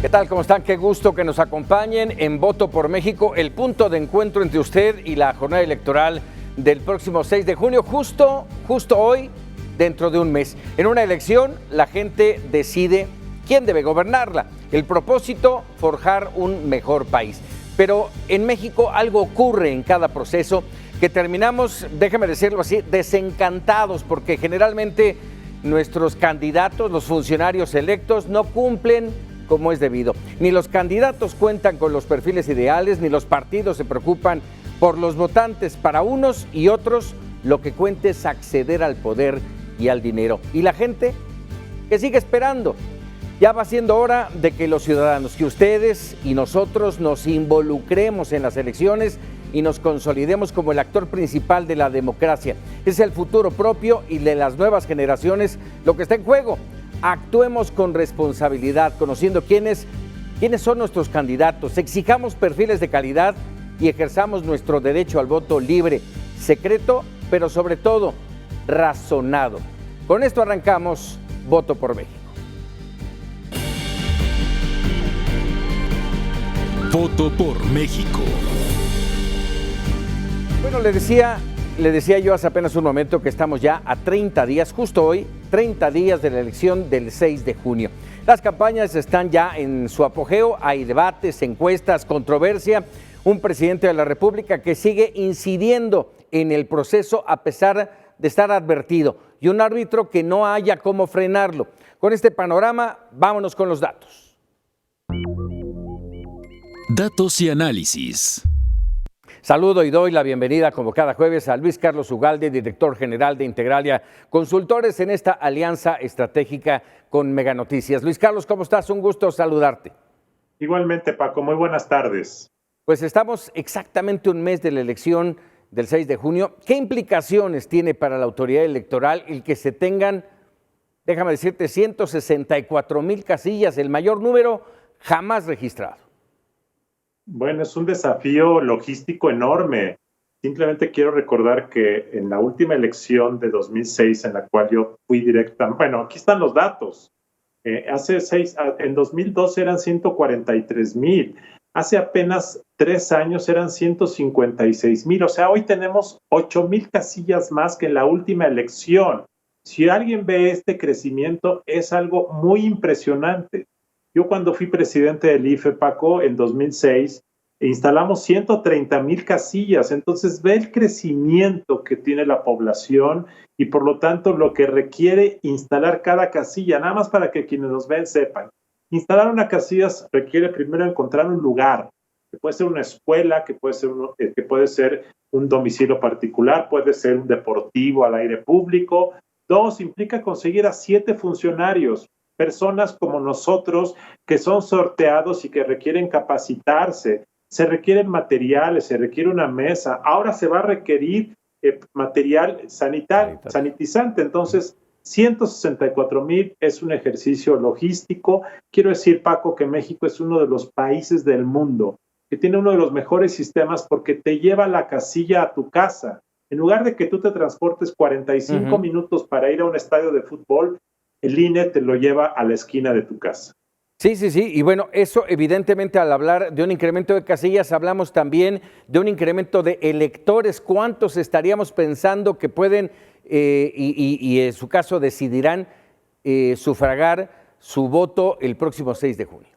¿Qué tal? ¿Cómo están? Qué gusto que nos acompañen en Voto por México, el punto de encuentro entre usted y la jornada electoral del próximo 6 de junio, justo hoy, dentro de un mes. En una elección, la gente decide quién debe gobernarla. El propósito, forjar un mejor país. Pero en México algo ocurre en cada proceso que terminamos, déjeme decirlo así, desencantados, porque generalmente nuestros candidatos, los funcionarios electos, no cumplen como es debido. Ni los candidatos cuentan con los perfiles ideales, ni los partidos se preocupan por los votantes. Para unos y otros, lo que cuenta es acceder al poder y al dinero. Y la gente que sigue esperando. Ya va siendo hora de que los ciudadanos, que ustedes y nosotros nos involucremos en las elecciones y nos consolidemos como el actor principal de la democracia. Es el futuro propio y de las nuevas generaciones lo que está en juego. Actuemos con responsabilidad, conociendo quiénes son nuestros candidatos, exijamos perfiles de calidad y ejerzamos nuestro derecho al voto libre, secreto, pero sobre todo razonado. Con esto arrancamos Voto por México. Voto por México. Bueno, le decía yo hace apenas un momento que estamos ya a 30 días, justo hoy, 30 días de la elección del 6 de junio. Las campañas están ya en su apogeo, hay debates, encuestas, controversia, un presidente de la República que sigue incidiendo en el proceso a pesar de estar advertido y un árbitro que no haya cómo frenarlo. Con este panorama, vámonos con los datos. Datos y análisis. Saludo y doy la bienvenida, como cada jueves, a Luis Carlos Ugalde, director general de Integralia Consultores, en esta alianza estratégica con Mega Noticias. Luis Carlos, ¿cómo estás? Un gusto saludarte. Igualmente, Paco, muy buenas tardes. Pues estamos exactamente un mes de la elección del 6 de junio. ¿Qué implicaciones tiene para la autoridad electoral el que se tengan, déjame decirte, 164,000 casillas, el mayor número jamás registrado? Bueno, es un desafío logístico enorme. Simplemente quiero recordar que en la última elección de 2006, en la cual yo fui directa, bueno, aquí están los datos. En 2012 eran 143,000. Hace apenas 3 años eran 156,000. O sea, hoy tenemos 8,000 casillas más que en la última elección. Si alguien ve este crecimiento, es algo muy impresionante. Yo cuando fui presidente del IFE, Paco, en 2006, instalamos 130,000 casillas. Entonces ve el crecimiento que tiene la población y por lo tanto lo que requiere instalar cada casilla, nada más para que quienes nos ven sepan. Instalar una casilla requiere primero encontrar un lugar, que puede ser una escuela, que puede ser un domicilio particular, puede ser un deportivo al aire público. 2, implica conseguir a 7 funcionarios, personas como nosotros que son sorteados y que requieren capacitarse. Se requieren materiales, se requiere una mesa. Ahora se va a requerir material sanitizante. Entonces, 164,000 es un ejercicio logístico. Quiero decir, Paco, que México es uno de los países del mundo que tiene uno de los mejores sistemas porque te lleva la casilla a tu casa. En lugar de que tú te transportes 45 minutos para ir a un estadio de fútbol, el INE te lo lleva a la esquina de tu casa. Sí, y bueno, eso evidentemente al hablar de un incremento de casillas, hablamos también de un incremento de electores. ¿Cuántos estaríamos pensando que pueden y en su caso decidirán sufragar su voto el próximo 6 de junio?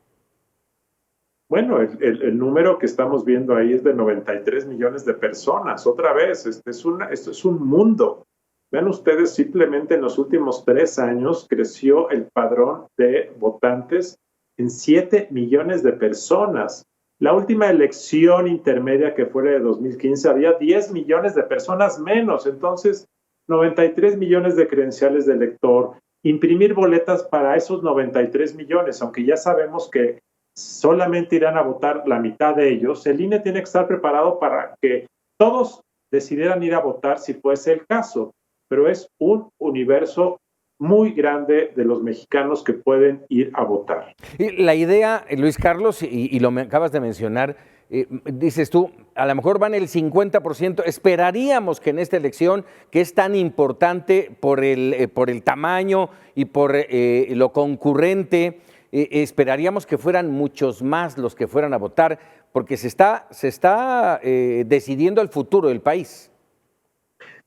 Bueno, el número que estamos viendo ahí es de 93 millones de personas. Otra vez, esto es un mundo. Vean ustedes, simplemente en los últimos 3 años creció el padrón de votantes en 7 millones de personas. La última elección intermedia que fue la de 2015 había 10 millones de personas menos. Entonces, 93 millones de credenciales de elector, imprimir boletas para esos 93 millones, aunque ya sabemos que solamente irán a votar la mitad de ellos. El INE tiene que estar preparado para que todos decidieran ir a votar si fuese el caso, pero es un universo muy grande de los mexicanos que pueden ir a votar. Y la idea, Luis Carlos, y lo acabas de mencionar, dices tú, a lo mejor van el 50%, esperaríamos que en esta elección, que es tan importante por el tamaño y por lo concurrente, esperaríamos que fueran muchos más los que fueran a votar, porque se está decidiendo el futuro del país.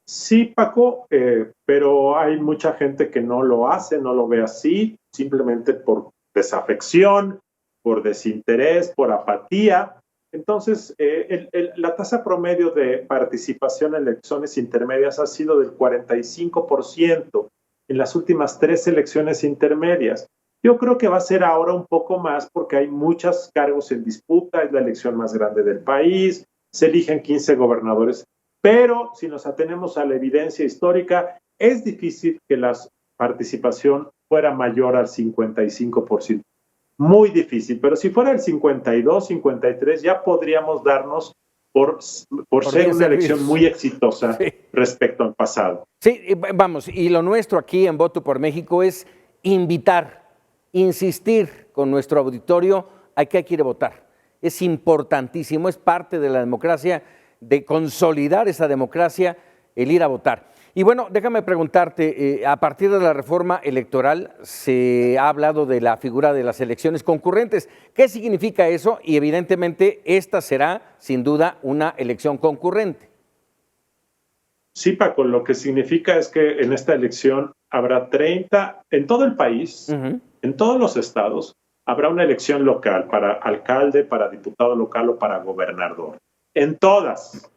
Sí, Paco, pero hay mucha gente que no lo hace, no lo ve así, simplemente por desafección, por desinterés, por apatía. Entonces, la tasa promedio de participación en elecciones intermedias ha sido del 45% en las últimas 3 elecciones intermedias. Yo creo que va a ser ahora un poco más porque hay muchos cargos en disputa, es la elección más grande del país, se eligen 15 gobernadores. Pero si nos atenemos a la evidencia histórica, es difícil que la participación fuera mayor al 55%. Muy difícil, pero si fuera el 52, 53, ya podríamos darnos por ser una elección muy exitosa respecto al pasado. Sí, vamos, y lo nuestro aquí en Voto por México es invitar, insistir con nuestro auditorio a que hay que ir a votar. Es importantísimo, es parte de la democracia, de consolidar esa democracia, el ir a votar. Y bueno, déjame preguntarte, a partir de la reforma electoral se ha hablado de la figura de las elecciones concurrentes. ¿Qué significa eso? Y evidentemente esta será, sin duda, una elección concurrente. Sí, Paco, lo que significa es que en esta elección habrá 30, en todo el país, en todos los estados, habrá una elección local para alcalde, para diputado local o para gobernador. En todas.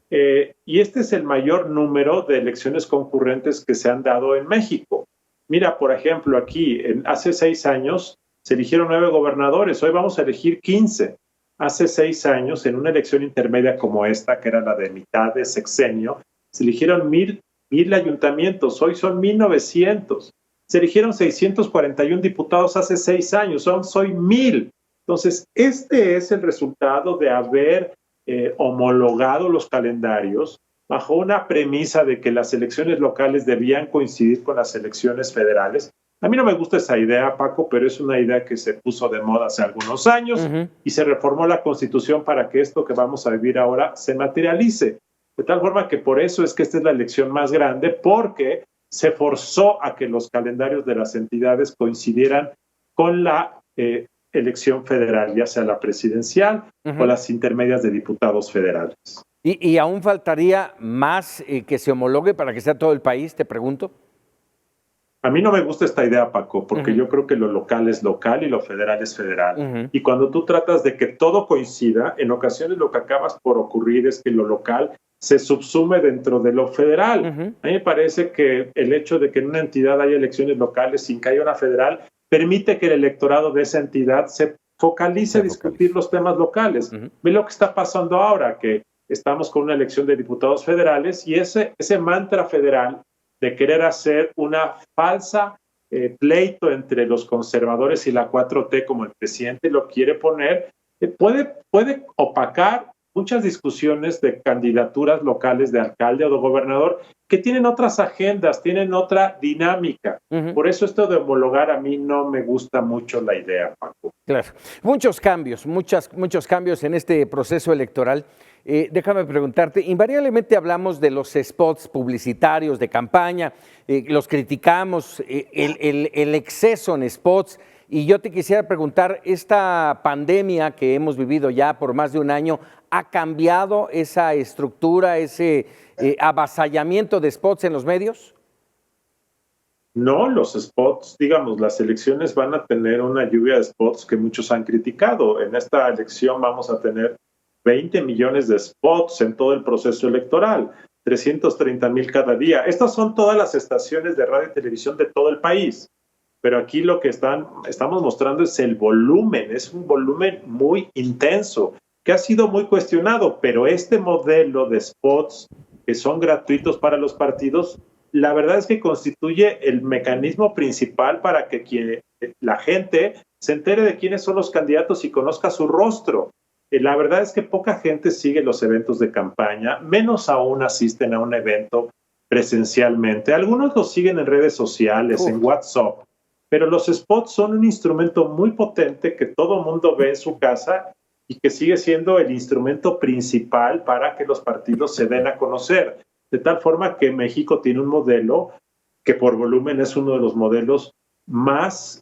Y este es el mayor número de elecciones concurrentes que se han dado en México. Mira, por ejemplo, aquí, hace 6 años se eligieron 9 gobernadores, hoy vamos a elegir 15. Hace 6 años, en una elección intermedia como esta, que era la de mitad de sexenio, se eligieron 1,000 ayuntamientos, hoy son 1,900. Se eligieron 641 diputados hace 6 años, hoy 1,000. Entonces, este es el resultado de haber homologado los calendarios bajo una premisa de que las elecciones locales debían coincidir con las elecciones federales. A mí no me gusta esa idea, Paco, pero es una idea que se puso de moda hace algunos años y se reformó la Constitución para que esto que vamos a vivir ahora se materialice. De tal forma que por eso es que esta es la elección más grande, porque se forzó a que los calendarios de las entidades coincidieran con la elección federal, ya sea la presidencial o las intermedias de diputados federales. ¿Y aún faltaría más que se homologue para que sea todo el país, te pregunto? A mí no me gusta esta idea, Paco, porque yo creo que lo local es local y lo federal es federal. Y cuando tú tratas de que todo coincida, en ocasiones lo que acabas por ocurrir es que lo local se subsume dentro de lo federal. A mí me parece que el hecho de que en una entidad haya elecciones locales sin que haya una federal permite que el electorado de esa entidad se focalice a discutir los temas locales. Ve lo que está pasando ahora, que estamos con una elección de diputados federales y ese mantra federal de querer hacer una falsa pleito entre los conservadores y la 4T, como el presidente lo quiere poner, puede opacar muchas discusiones de candidaturas locales de alcalde o de gobernador que tienen otras agendas, tienen otra dinámica. Por eso esto de homologar a mí no me gusta mucho la idea, Paco. Claro. Muchos cambios en este proceso electoral. Déjame preguntarte, invariablemente hablamos de los spots publicitarios de campaña, los criticamos, el exceso en spots, y yo te quisiera preguntar, esta pandemia que hemos vivido ya por más de un año, ¿ha cambiado esa estructura, ese avasallamiento de spots en los medios? No, los spots, digamos, las elecciones van a tener una lluvia de spots que muchos han criticado. En esta elección vamos a tener 20 millones de spots en todo el proceso electoral, 330,000 cada día. Estas son todas las estaciones de radio y televisión de todo el país. Pero aquí lo que estamos mostrando es el volumen, es un volumen muy intenso, que ha sido muy cuestionado, pero este modelo de spots que son gratuitos para los partidos, la verdad es que constituye el mecanismo principal para que la gente se entere de quiénes son los candidatos y conozca su rostro. La verdad es que poca gente sigue los eventos de campaña, menos aún asisten a un evento presencialmente. Algunos los siguen en redes sociales, en WhatsApp, pero los spots son un instrumento muy potente que todo mundo ve en su casa y que sigue siendo el instrumento principal para que los partidos se den a conocer. De tal forma que México tiene un modelo que por volumen es uno de los modelos más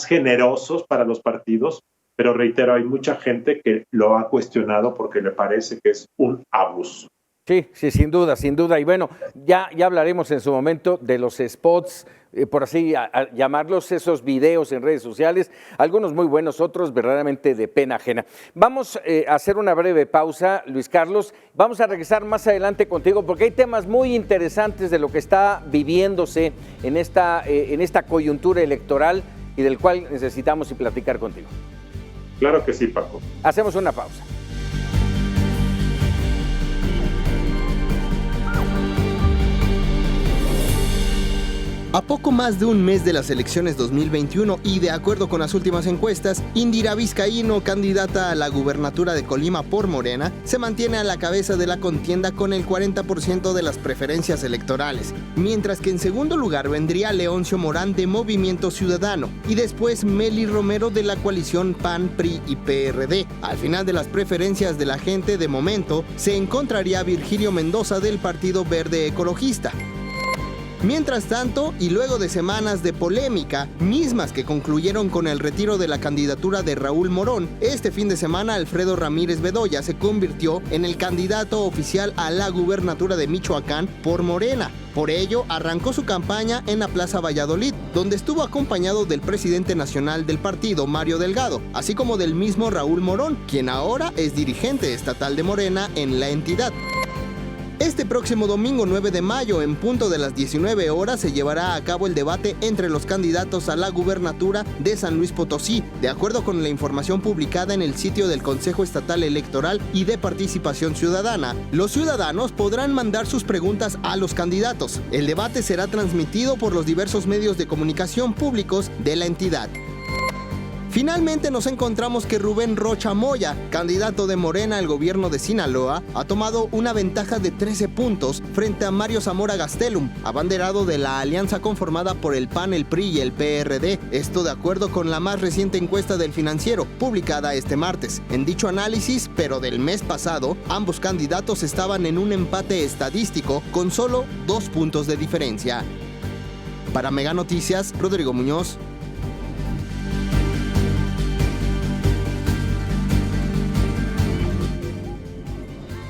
generosos para los partidos, pero reitero, hay mucha gente que lo ha cuestionado porque le parece que es un abuso. Sí, sí, sin duda, sin duda. Y bueno, ya hablaremos en su momento de los spots, por así llamarlos, esos videos en redes sociales, algunos muy buenos, otros verdaderamente de pena ajena. Vamos a hacer una breve pausa, Luis Carlos. Vamos a regresar más adelante contigo porque hay temas muy interesantes de lo que está viviéndose en esta coyuntura electoral y del cual necesitamos platicar contigo. Claro que sí, Paco. Hacemos una pausa. A poco más de un mes de las elecciones 2021 y de acuerdo con las últimas encuestas, Indira Vizcaíno, candidata a la gubernatura de Colima por Morena, se mantiene a la cabeza de la contienda con el 40% de las preferencias electorales, mientras que en segundo lugar vendría Leoncio Morán de Movimiento Ciudadano y después Meli Romero de la coalición PAN, PRI y PRD. Al final de las preferencias de la gente, de momento, se encontraría Virgilio Mendoza del Partido Verde Ecologista. Mientras tanto, y luego de semanas de polémica, mismas que concluyeron con el retiro de la candidatura de Raúl Morón, este fin de semana Alfredo Ramírez Bedoya se convirtió en el candidato oficial a la gubernatura de Michoacán por Morena. Por ello, arrancó su campaña en la Plaza Valladolid, donde estuvo acompañado del presidente nacional del partido, Mario Delgado, así como del mismo Raúl Morón, quien ahora es dirigente estatal de Morena en la entidad. Este próximo domingo 9 de mayo, en punto de las 19 horas, se llevará a cabo el debate entre los candidatos a la gubernatura de San Luis Potosí, de acuerdo con la información publicada en el sitio del Consejo Estatal Electoral y de Participación Ciudadana. Los ciudadanos podrán mandar sus preguntas a los candidatos. El debate será transmitido por los diversos medios de comunicación públicos de la entidad. Finalmente nos encontramos que Rubén Rocha Moya, candidato de Morena al gobierno de Sinaloa, ha tomado una ventaja de 13 puntos frente a Mario Zamora Gastelum, abanderado de la alianza conformada por el PAN, el PRI y el PRD. Esto de acuerdo con la más reciente encuesta del Financiero, publicada este martes. En dicho análisis, pero del mes pasado, ambos candidatos estaban en un empate estadístico con solo 2 puntos de diferencia. Para Mega Noticias, Rodrigo Muñoz.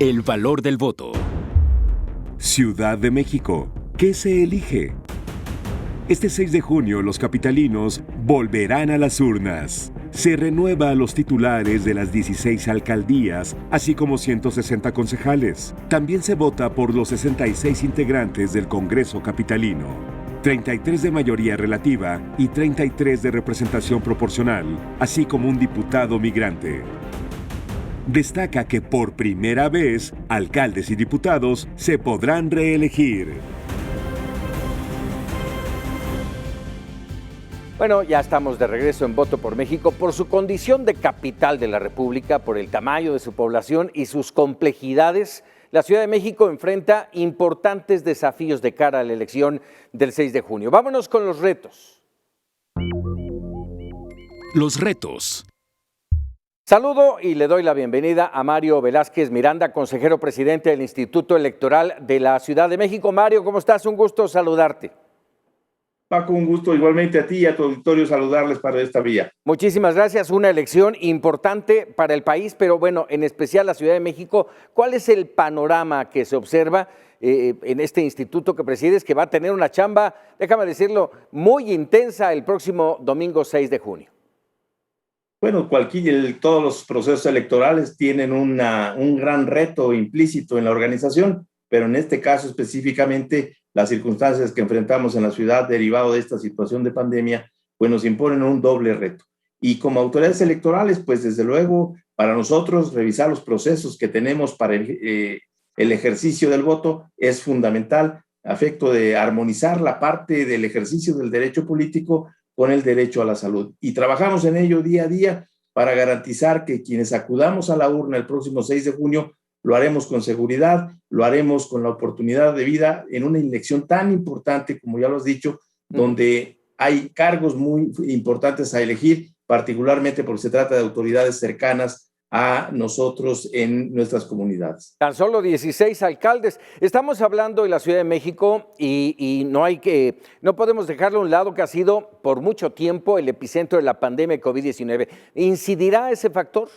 El valor del voto. Ciudad de México. ¿Qué se elige? Este 6 de junio los capitalinos volverán a las urnas. Se renueva a los titulares de las 16 alcaldías, así como 160 concejales. También se vota por los 66 integrantes del Congreso capitalino. 33 de mayoría relativa y 33 de representación proporcional, así como un diputado migrante. Destaca que por primera vez, alcaldes y diputados se podrán reelegir. Bueno, ya estamos de regreso en Voto por México. Por su condición de capital de la República, por el tamaño de su población y sus complejidades, la Ciudad de México enfrenta importantes desafíos de cara a la elección del 6 de junio. Vámonos con los retos. Los retos. Saludo y le doy la bienvenida a Mario Velázquez Miranda, consejero presidente del Instituto Electoral de la Ciudad de México. Mario, ¿cómo estás? Un gusto saludarte. Paco, un gusto igualmente a ti y a tu auditorio saludarles para esta vía. Muchísimas gracias. Una elección importante para el país, pero bueno, en especial la Ciudad de México. ¿Cuál es el panorama que se observa en este instituto que presides, que va a tener una chamba, déjame decirlo, muy intensa el próximo domingo 6 de junio? Bueno, todos los procesos electorales tienen un gran reto implícito en la organización, pero en este caso específicamente las circunstancias que enfrentamos en la ciudad derivado de esta situación de pandemia, pues nos imponen un doble reto. Y como autoridades electorales, pues desde luego para nosotros revisar los procesos que tenemos para el ejercicio del voto es fundamental, a efecto de armonizar la parte del ejercicio del derecho político con el derecho a la salud. Y trabajamos en ello día a día para garantizar que quienes acudamos a la urna el próximo 6 de junio lo haremos con seguridad, lo haremos con la oportunidad de vida en una elección tan importante, como ya lo has dicho, donde hay cargos muy importantes a elegir, particularmente porque se trata de autoridades cercanas a nosotros en nuestras comunidades. Tan solo 16 alcaldes. Estamos hablando de la Ciudad de México y no podemos dejarlo a un lado, que ha sido por mucho tiempo el epicentro de la pandemia de COVID-19. ¿Incidirá ese factor?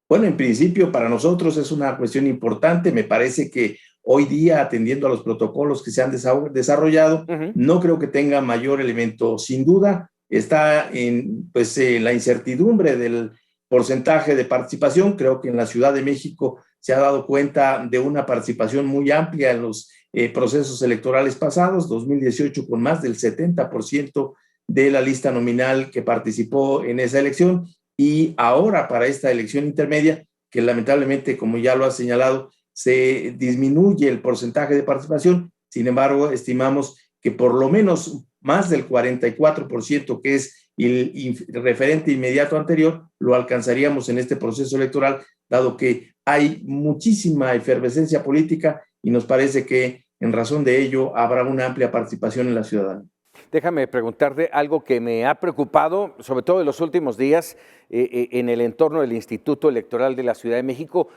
Bueno, en principio para nosotros es una cuestión importante. Me parece que hoy día, atendiendo a los protocolos que se han desarrollado, no creo que tenga mayor elemento. Sin duda está en la incertidumbre del porcentaje de participación. Creo que en la Ciudad de México se ha dado cuenta de una participación muy amplia en los procesos electorales pasados, 2018 con más del 70% de la lista nominal que participó en esa elección, y ahora para esta elección intermedia, que lamentablemente, como ya lo ha señalado, se disminuye el porcentaje de participación. Sin embargo, estimamos que por lo menos más del 44%, que es el referente inmediato anterior, lo alcanzaríamos en este proceso electoral, dado que hay muchísima efervescencia política y nos parece que en razón de ello habrá una amplia participación en la ciudadanía. Déjame preguntarte algo que me ha preocupado, sobre todo en los últimos días, en el entorno del Instituto Electoral de la Ciudad de México.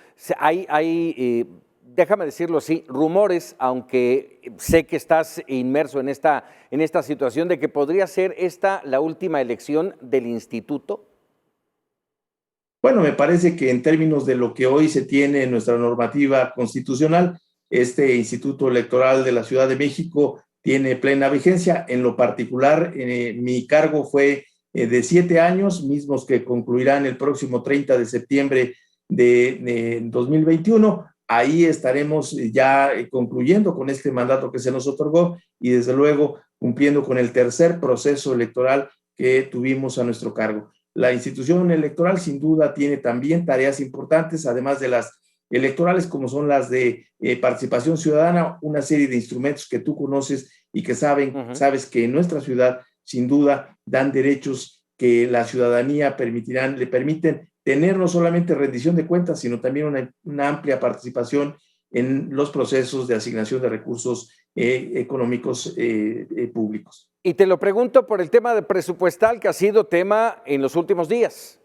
Déjame decirlo así, rumores, aunque sé que estás inmerso en esta situación, de que podría ser esta la última elección del instituto. Bueno, me parece que en términos de lo que hoy se tiene en nuestra normativa constitucional, este Instituto Electoral de la Ciudad de México tiene plena vigencia. En lo particular, mi cargo fue de 7 años, mismos que concluirán el próximo 30 de septiembre de 2021. Ahí estaremos ya concluyendo con este mandato que se nos otorgó y desde luego cumpliendo con el tercer proceso electoral que tuvimos a nuestro cargo. La institución electoral sin duda tiene también tareas importantes, además de las electorales, como son las de participación ciudadana, una serie de instrumentos que tú conoces y que sabes que en nuestra ciudad sin duda dan derechos que la ciudadanía le permiten tener no solamente rendición de cuentas, sino también una amplia participación en los procesos de asignación de recursos económicos públicos. Y te lo pregunto por el tema de presupuestal, que ha sido tema en los últimos días.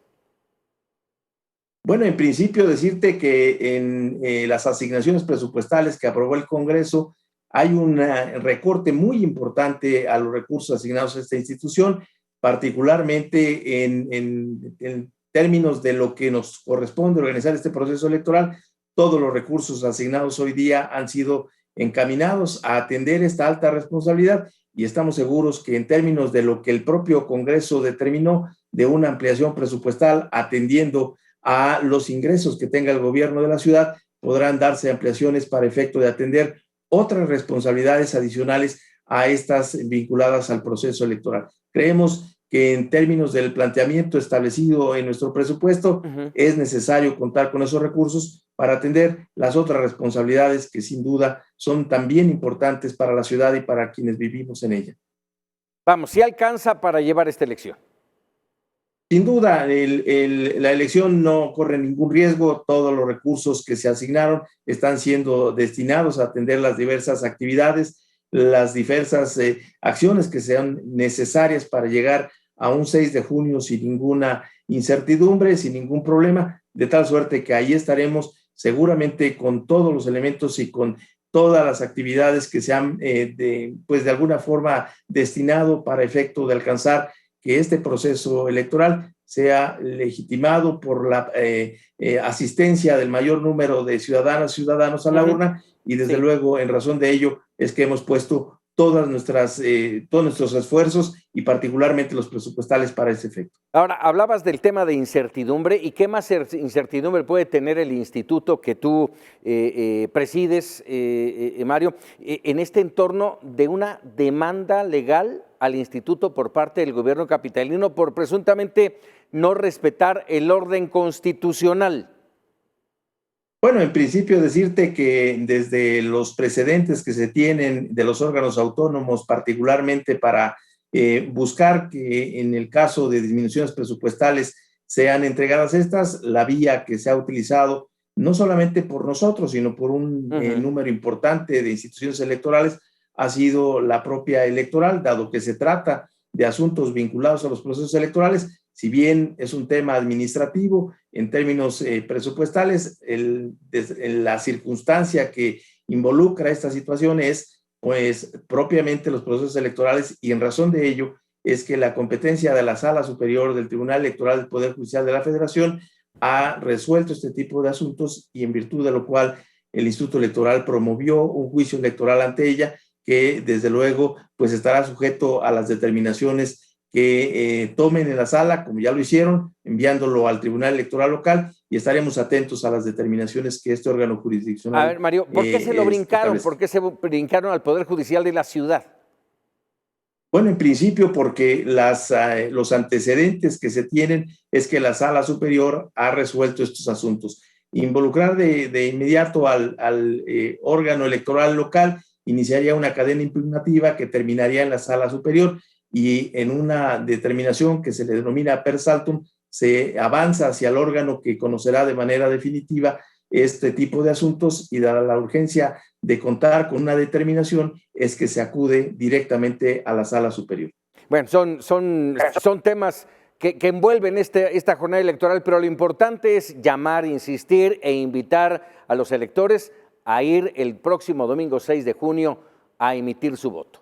Bueno, en principio decirte que en las asignaciones presupuestales que aprobó el Congreso hay un recorte muy importante a los recursos asignados a esta institución, particularmente en términos de lo que nos corresponde organizar este proceso electoral. Todos los recursos asignados hoy día han sido encaminados a atender esta alta responsabilidad y estamos seguros que en términos de lo que el propio Congreso determinó de una ampliación presupuestal atendiendo a los ingresos que tenga el gobierno de la ciudad, podrán darse ampliaciones para efecto de atender otras responsabilidades adicionales a estas vinculadas al proceso electoral. Creemos que en términos del planteamiento establecido en nuestro presupuesto, es necesario contar con esos recursos para atender las otras responsabilidades que sin duda son también importantes para la ciudad y para quienes vivimos en ella. Vamos, ¿sí alcanza para llevar esta elección? Sin duda, la elección no corre ningún riesgo. Todos los recursos que se asignaron están siendo destinados a atender las diversas actividades, las diversas acciones que sean necesarias para llegar a un 6 de junio sin ninguna incertidumbre, sin ningún problema, de tal suerte que ahí estaremos seguramente con todos los elementos y con todas las actividades que se han de alguna forma destinado para efecto de alcanzar que este proceso electoral sea legitimado por la asistencia del mayor número de ciudadanas y ciudadanos a la urna, y desde luego en razón de ello es que hemos puesto todos nuestros esfuerzos y particularmente los presupuestales para ese efecto. Ahora, hablabas del tema de incertidumbre, ¿y qué más incertidumbre puede tener el instituto que tú presides, Mario, en este entorno de una demanda legal al instituto por parte del gobierno capitalino por presuntamente no respetar el orden constitucional? Bueno, en principio decirte que desde los precedentes que se tienen de los órganos autónomos, particularmente para buscar que en el caso de disminuciones presupuestales sean entregadas estas, la vía que se ha utilizado no solamente por nosotros, sino por un número importante de instituciones electorales, ha sido la propia electoral, dado que se trata de asuntos vinculados a los procesos electorales. si bien es un tema administrativo, en términos presupuestales, la circunstancia que involucra esta situación es, pues, propiamente los procesos electorales, y en razón de ello es que la competencia de la Sala Superior del Tribunal Electoral del Poder Judicial de la Federación ha resuelto este tipo de asuntos, y en virtud de lo cual el Instituto Electoral promovió un juicio electoral ante ella, que desde luego pues estará sujeto a las determinaciones que tomen en la sala, como ya lo hicieron, enviándolo al Tribunal Electoral local, y estaremos atentos a las determinaciones que este órgano jurisdiccional. A ver, Mario, ¿por qué se lo brincaron? ¿Por qué se brincaron al Poder Judicial de la ciudad? Bueno, en principio porque los antecedentes que se tienen es que la Sala Superior ha resuelto estos asuntos. Involucrar de inmediato al órgano electoral local iniciaría una cadena impugnativa que terminaría en la Sala Superior, y en una determinación que se le denomina per saltum se avanza hacia el órgano que conocerá de manera definitiva este tipo de asuntos, y dada la urgencia de contar con una determinación es que se acude directamente a la Sala Superior. Bueno, son temas que envuelven esta jornada electoral, pero lo importante es llamar, insistir e invitar a los electores a ir el próximo domingo 6 de junio a emitir su voto.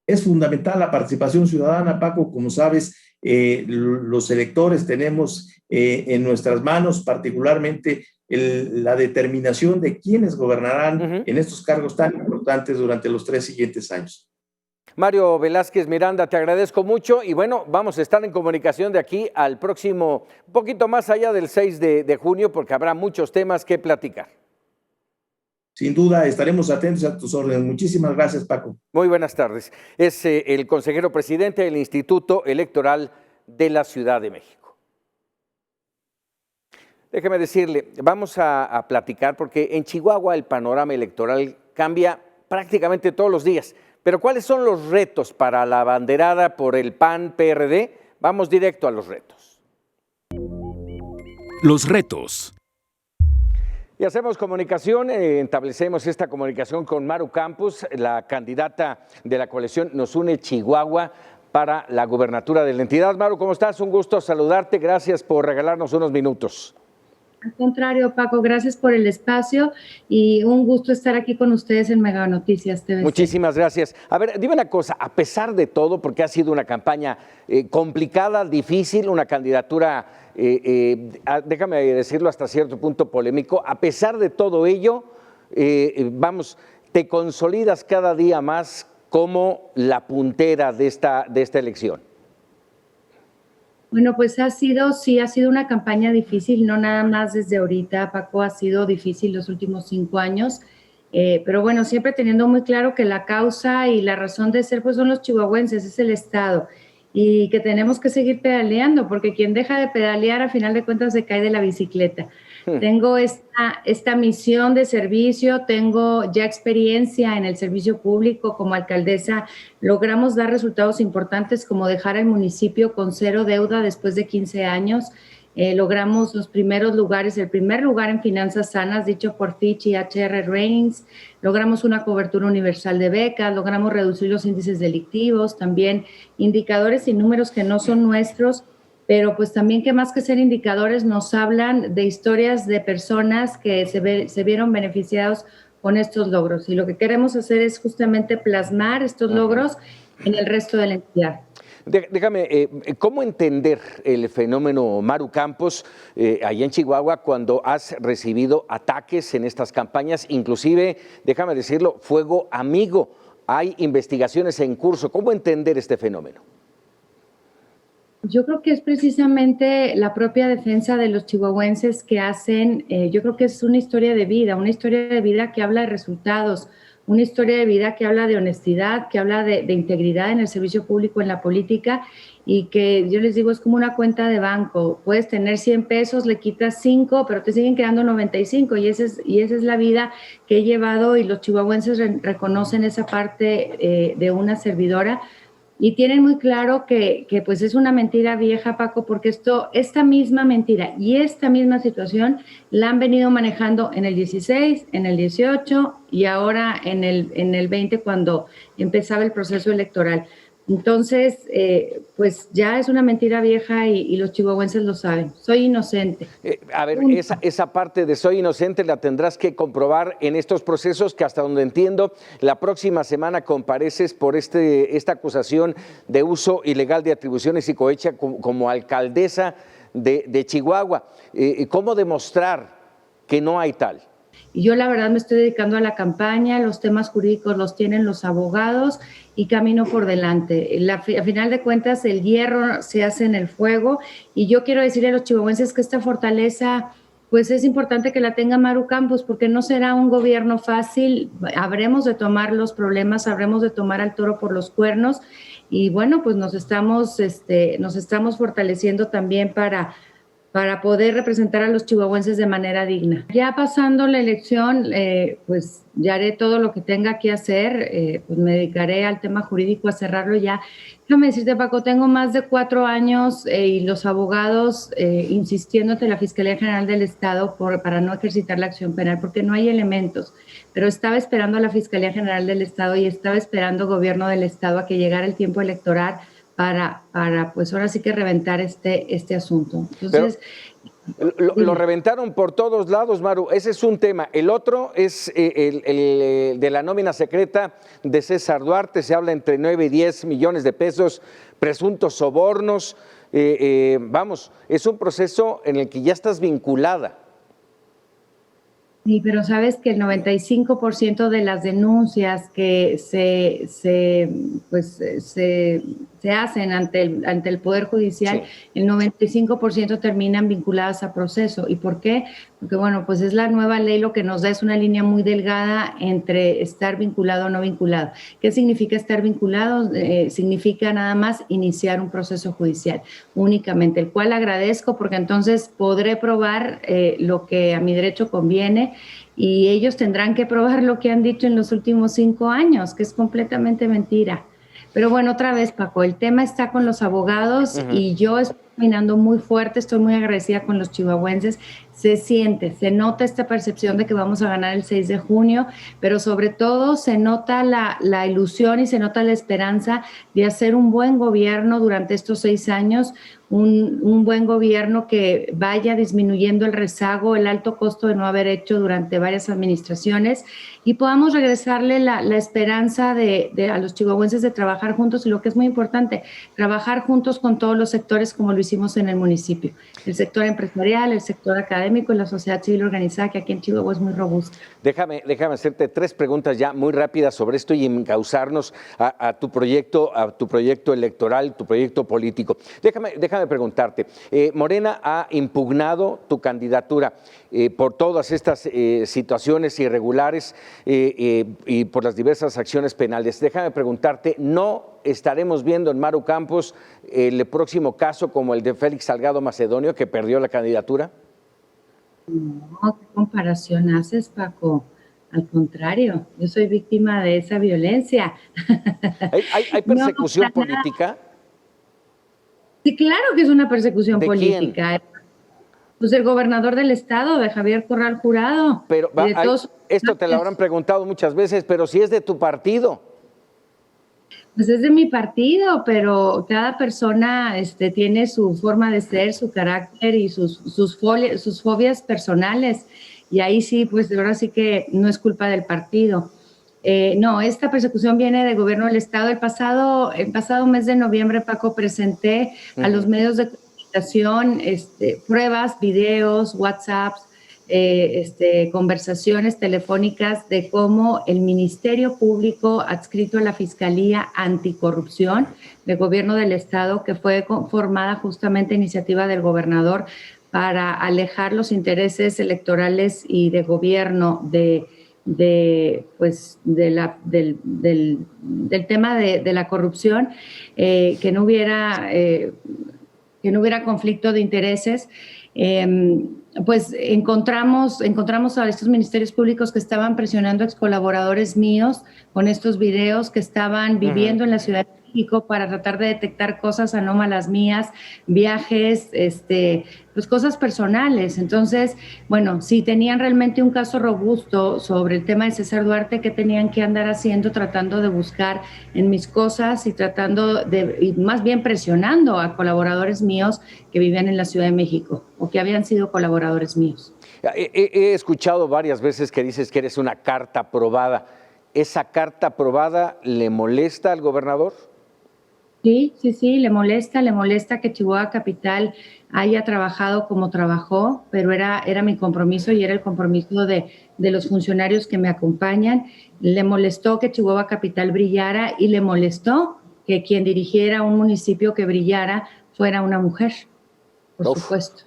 Es fundamental la participación ciudadana, Paco. Como sabes, los electores tenemos en nuestras manos particularmente la determinación de quiénes gobernarán en estos cargos tan importantes durante los 3 siguientes años. Mario Velázquez Miranda, te agradezco mucho, y bueno, vamos a estar en comunicación de aquí al próximo, un poquito más allá del 6 de junio, porque habrá muchos temas que platicar. Sin duda, estaremos atentos a tus órdenes. Muchísimas gracias, Paco. Muy buenas tardes. Es el consejero presidente del Instituto Electoral de la Ciudad de México. Déjeme decirle, vamos a platicar porque en Chihuahua el panorama electoral cambia prácticamente todos los días. Pero ¿cuáles son los retos para la abanderada por el PAN-PRD? Vamos directo a los retos. Los retos. Y hacemos comunicación, establecemos esta comunicación con Maru Campos, la candidata de la coalición Nos Une Chihuahua para la gubernatura de la entidad. Maru, ¿cómo estás? Un gusto saludarte, gracias por regalarnos unos minutos. Al contrario, Paco, gracias por el espacio y un gusto estar aquí con ustedes en Mega Noticias TVC. Muchísimas gracias. A ver, dime una cosa, a pesar de todo, porque ha sido una campaña complicada, difícil, una candidatura, déjame decirlo hasta cierto punto polémico, a pesar de todo ello, te consolidas cada día más como la puntera de esta elección. Bueno, pues ha sido una campaña difícil, no nada más desde ahorita, Paco, ha sido difícil los últimos 5 años, pero bueno, siempre teniendo muy claro que la causa y la razón de ser pues son los chihuahuenses, es el Estado, y que tenemos que seguir pedaleando, porque quien deja de pedalear a final de cuentas se cae de la bicicleta. Tengo esta misión de servicio, tengo ya experiencia en el servicio público como alcaldesa, logramos dar resultados importantes como dejar el municipio con 0 deuda después de 15 años, logramos los primeros lugares, el primer lugar en finanzas sanas, dicho por Fitch y HR Ratings, logramos una cobertura universal de becas, logramos reducir los índices delictivos, también indicadores y números que no son nuestros, pero pues también que más que ser indicadores nos hablan de historias de personas que se vieron beneficiados con estos logros. Y lo que queremos hacer es justamente plasmar estos logros en el resto de la entidad. Déjame, ¿cómo entender el fenómeno Maru Campos allá en Chihuahua cuando has recibido ataques en estas campañas? Inclusive, déjame decirlo, fuego amigo. Hay investigaciones en curso. ¿Cómo entender este fenómeno? Yo creo que es precisamente la propia defensa de los chihuahuenses que hacen, yo creo que es una historia de vida que habla de resultados, una historia de vida que habla de honestidad, que habla de integridad en el servicio público, en la política, y que yo les digo es como una cuenta de banco, puedes tener 100 pesos, le quitas 5, pero te siguen quedando 95, y esa es la vida que he llevado, y los chihuahuenses reconocen esa parte de una servidora. Y tienen muy claro que pues es una mentira vieja, Paco, porque esta misma mentira y esta misma situación la han venido manejando en el 16, en el 18 y ahora en el 20 cuando empezaba el proceso electoral. Entonces, pues ya es una mentira vieja y los chihuahuenses lo saben. Soy inocente. A ver, esa parte de soy inocente la tendrás que comprobar en estos procesos que, hasta donde entiendo, la próxima semana compareces por esta acusación de uso ilegal de atribuciones y cohecha como alcaldesa de Chihuahua. ¿Cómo demostrar que no hay tal? Y yo la verdad me estoy dedicando a la campaña, los temas jurídicos los tienen los abogados y camino por delante. A final de cuentas, el hierro se hace en el fuego y yo quiero decirle a los chihuahuenses que esta fortaleza, pues es importante que la tenga Maru Campos, porque no será un gobierno fácil. Habremos de tomar los problemas, habremos de tomar al toro por los cuernos y bueno, pues nos estamos fortaleciendo también para poder representar a los chihuahuenses de manera digna. Ya pasando la elección, pues ya haré todo lo que tenga que hacer, pues me dedicaré al tema jurídico, a cerrarlo ya. Déjame decirte, Paco, tengo más de 4 años y los abogados insistiendo ante la Fiscalía General del Estado para no ejercitar la acción penal, porque no hay elementos. Pero estaba esperando a la Fiscalía General del Estado y estaba esperando Gobierno del Estado a que llegara el tiempo electoral para pues ahora sí que reventar este asunto. Entonces, lo reventaron por todos lados, Maru. Ese es un tema. El otro es el de la nómina secreta de César Duarte. Se habla entre 9 y 10 millones de pesos, presuntos sobornos. Vamos, es un proceso en el que ya estás vinculada. Sí, pero sabes que el 95% de las denuncias que se hacen ante el Poder Judicial, sí, el 95% terminan vinculadas a proceso. ¿Y por qué? Porque, bueno, pues es la nueva ley lo que nos da, es una línea muy delgada entre estar vinculado o no vinculado. ¿Qué significa estar vinculado? Significa nada más iniciar un proceso judicial únicamente, el cual agradezco porque entonces podré probar lo que a mi derecho conviene y ellos tendrán que probar lo que han dicho en los últimos 5 años, que es completamente mentira. Pero bueno, otra vez, Paco, el tema está con los abogados y yo estoy caminando muy fuerte, estoy muy agradecida con los chihuahuenses. Se siente, se nota esta percepción de que vamos a ganar el 6 de junio, pero sobre todo se nota la ilusión y se nota la esperanza de hacer un buen gobierno durante estos 6 años, un buen gobierno que vaya disminuyendo el rezago, el alto costo de no haber hecho durante varias administraciones y podamos regresarle la esperanza a los chihuahuenses de trabajar juntos y lo que es muy importante, trabajar juntos con todos los sectores como lo hicimos en el municipio, el sector empresarial, el sector académico y la sociedad civil organizada, que aquí en Chihuahua es muy robusta. Déjame hacerte 3 preguntas ya muy rápidas sobre esto y encauzarnos a tu proyecto electoral, tu proyecto político. Déjame preguntarte, Morena ha impugnado tu candidatura por todas estas situaciones irregulares y por las diversas acciones penales. Déjame preguntarte, ¿no estaremos viendo en Maru Campos el próximo caso como el de Félix Salgado Macedonio, que perdió la candidatura? No, ¿qué comparación haces, Paco? Al contrario, yo soy víctima de esa violencia. ¿Hay persecución política? Sí, claro que es una persecución política. ¿Quién? Pues el gobernador del estado, de Javier Corral Jurado. Pero esto te lo habrán preguntado muchas veces, pero si es de tu partido. Pues es de mi partido, pero cada persona tiene su forma de ser, su carácter y sus fobias personales. Y ahí sí, pues ahora sí que no es culpa del partido. No, esta persecución viene del gobierno del estado. El pasado mes de noviembre, Paco, presenté a los medios de comunicación pruebas, videos, WhatsApps, conversaciones telefónicas de cómo el Ministerio Público adscrito a la Fiscalía Anticorrupción del Gobierno del Estado, que fue formada justamente a iniciativa del gobernador para alejar los intereses electorales y de gobierno del tema de la corrupción, que no hubiera conflicto de intereses. Pues encontramos a estos ministerios públicos que estaban presionando a ex colaboradores míos con estos videos, que estaban viviendo en la Ciudad de México para tratar de detectar cosas anómalas mías, viajes, pues cosas personales. Entonces, bueno, si tenían realmente un caso robusto sobre el tema de César Duarte, ¿qué tenían que andar haciendo? Tratando de buscar en mis cosas y más bien presionando a colaboradores míos que vivían en la Ciudad de México o que habían sido colaboradores míos. He escuchado varias veces que dices que eres una carta aprobada. ¿Esa carta aprobada le molesta al gobernador? Sí, le molesta que Chihuahua Capital haya trabajado como trabajó, pero era mi compromiso y era el compromiso de los funcionarios que me acompañan. Le molestó que Chihuahua Capital brillara y le molestó que quien dirigiera un municipio que brillara fuera una mujer, por supuesto.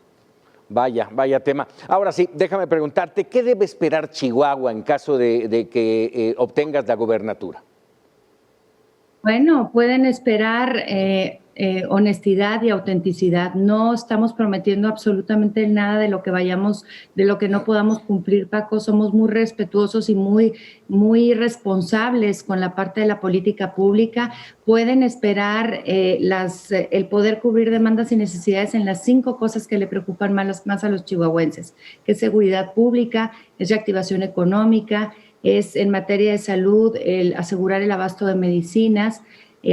Vaya tema. Ahora sí, déjame preguntarte, ¿qué debe esperar Chihuahua en caso de que obtengas la gobernatura? Bueno, pueden esperar honestidad y autenticidad. No estamos prometiendo absolutamente nada de lo que no podamos cumplir, Paco. Somos muy respetuosos y muy responsables con la parte de la política pública. Pueden esperar el poder cubrir demandas y necesidades en las 5 cosas que le preocupan más a los chihuahuenses, que es seguridad pública, es reactivación económica, es en materia de salud, el asegurar el abasto de medicinas,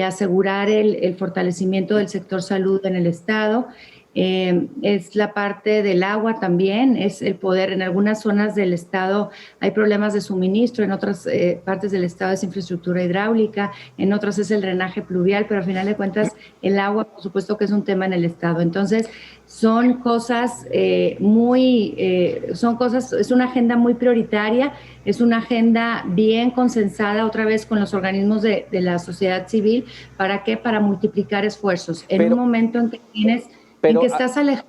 asegurar el fortalecimiento del sector salud en el Estado, es la parte del agua también, es el poder. En algunas zonas del Estado hay problemas de suministro, en otras partes del Estado es infraestructura hidráulica, en otras es el drenaje pluvial, pero al final de cuentas el agua, por supuesto que es un tema en el Estado. Entonces, son cosas es una agenda muy prioritaria, es una agenda bien consensada otra vez con los organismos de la sociedad civil. ¿Para qué? Para multiplicar esfuerzos. En un momento en que en que estás alejado.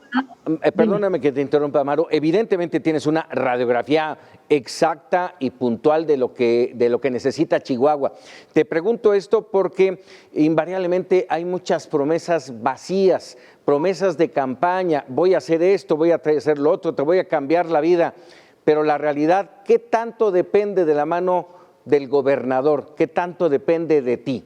Perdóname que te interrumpa, Maru. Evidentemente tienes una radiografía exacta y puntual de lo que necesita Chihuahua. Te pregunto esto porque invariablemente hay muchas promesas vacías, promesas de campaña. Voy a hacer esto, voy a hacer lo otro, te voy a cambiar la vida. Pero la realidad, ¿qué tanto depende de la mano del gobernador? ¿Qué tanto depende de ti?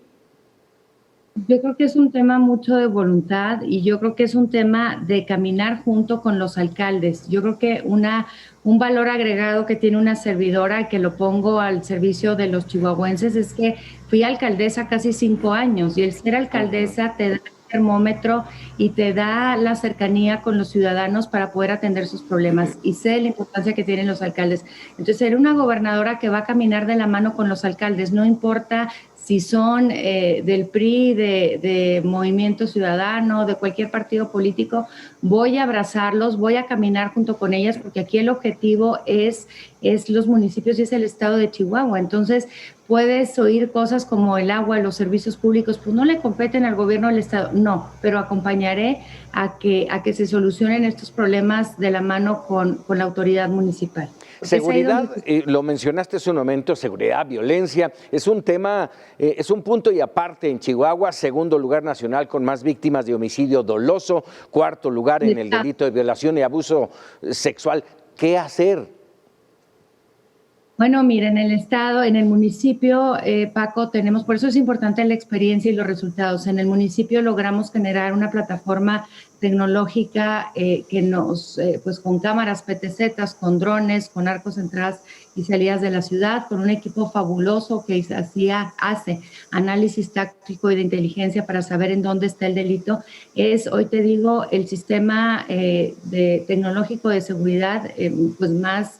Yo creo que es un tema mucho de voluntad y yo creo que es un tema de caminar junto con los alcaldes. Yo creo que un valor agregado que tiene una servidora, que lo pongo al servicio de los chihuahuenses, es que fui alcaldesa casi 5 años y el ser alcaldesa te da termómetro y te da la cercanía con los ciudadanos para poder atender sus problemas, y sé la importancia que tienen los alcaldes. Entonces, ser una gobernadora que va a caminar de la mano con los alcaldes, no importa si son del PRI, de Movimiento Ciudadano, de cualquier partido político, voy a abrazarlos, voy a caminar junto con ellas, porque aquí el objetivo es los municipios y es el estado de Chihuahua. Entonces, puedes oír cosas como el agua, los servicios públicos, pues no le competen al gobierno del estado, no, pero acompañaré a que se solucionen estos problemas de la mano con la autoridad municipal. Seguridad, lo mencionaste hace un momento, seguridad, violencia, es un tema, es un punto y aparte en Chihuahua, segundo lugar nacional con más víctimas de homicidio doloso, cuarto lugar en el delito de violación y abuso sexual. ¿Qué hacer? Bueno, mira, en el estado, en el municipio, Paco, tenemos, por eso es importante la experiencia y los resultados. En el municipio logramos generar una plataforma tecnológica que nos, pues con cámaras PTZ, con drones, con arcos entradas y salidas de la ciudad, con un equipo fabuloso que hace análisis táctico y de inteligencia para saber en dónde está el delito. Es, hoy te digo, el sistema tecnológico de seguridad pues más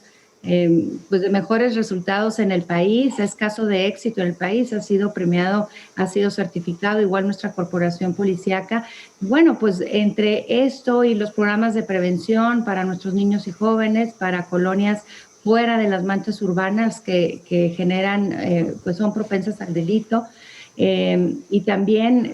pues de mejores resultados en el país, es caso de éxito en el país, ha sido premiado, ha sido certificado, igual nuestra corporación policíaca. Bueno, pues entre esto y los programas de prevención para nuestros niños y jóvenes, para colonias fuera de las manchas urbanas que generan, pues son propensas al delito, y también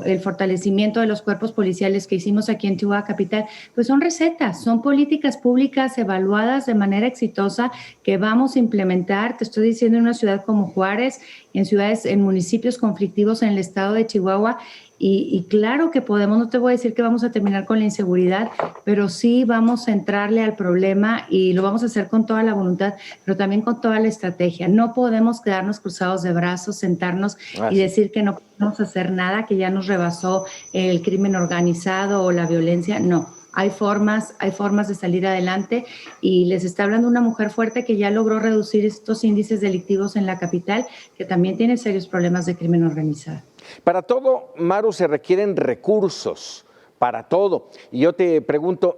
el fortalecimiento de los cuerpos policiales que hicimos aquí en Chihuahua Capital, pues son recetas, son políticas públicas evaluadas de manera exitosa que vamos a implementar. Te estoy diciendo, en una ciudad como Juárez, en municipios conflictivos en el estado de Chihuahua, Y claro que podemos, no te voy a decir que vamos a terminar con la inseguridad, pero sí vamos a entrarle al problema y lo vamos a hacer con toda la voluntad, pero también con toda la estrategia. No podemos quedarnos cruzados de brazos, sentarnos y decir que no podemos hacer nada, que ya nos rebasó el crimen organizado o la violencia. No, hay formas de salir adelante y les está hablando una mujer fuerte que ya logró reducir estos índices delictivos en la capital, que también tiene serios problemas de crimen organizado. Para todo, Maru, se requieren recursos, para todo. Y yo te pregunto,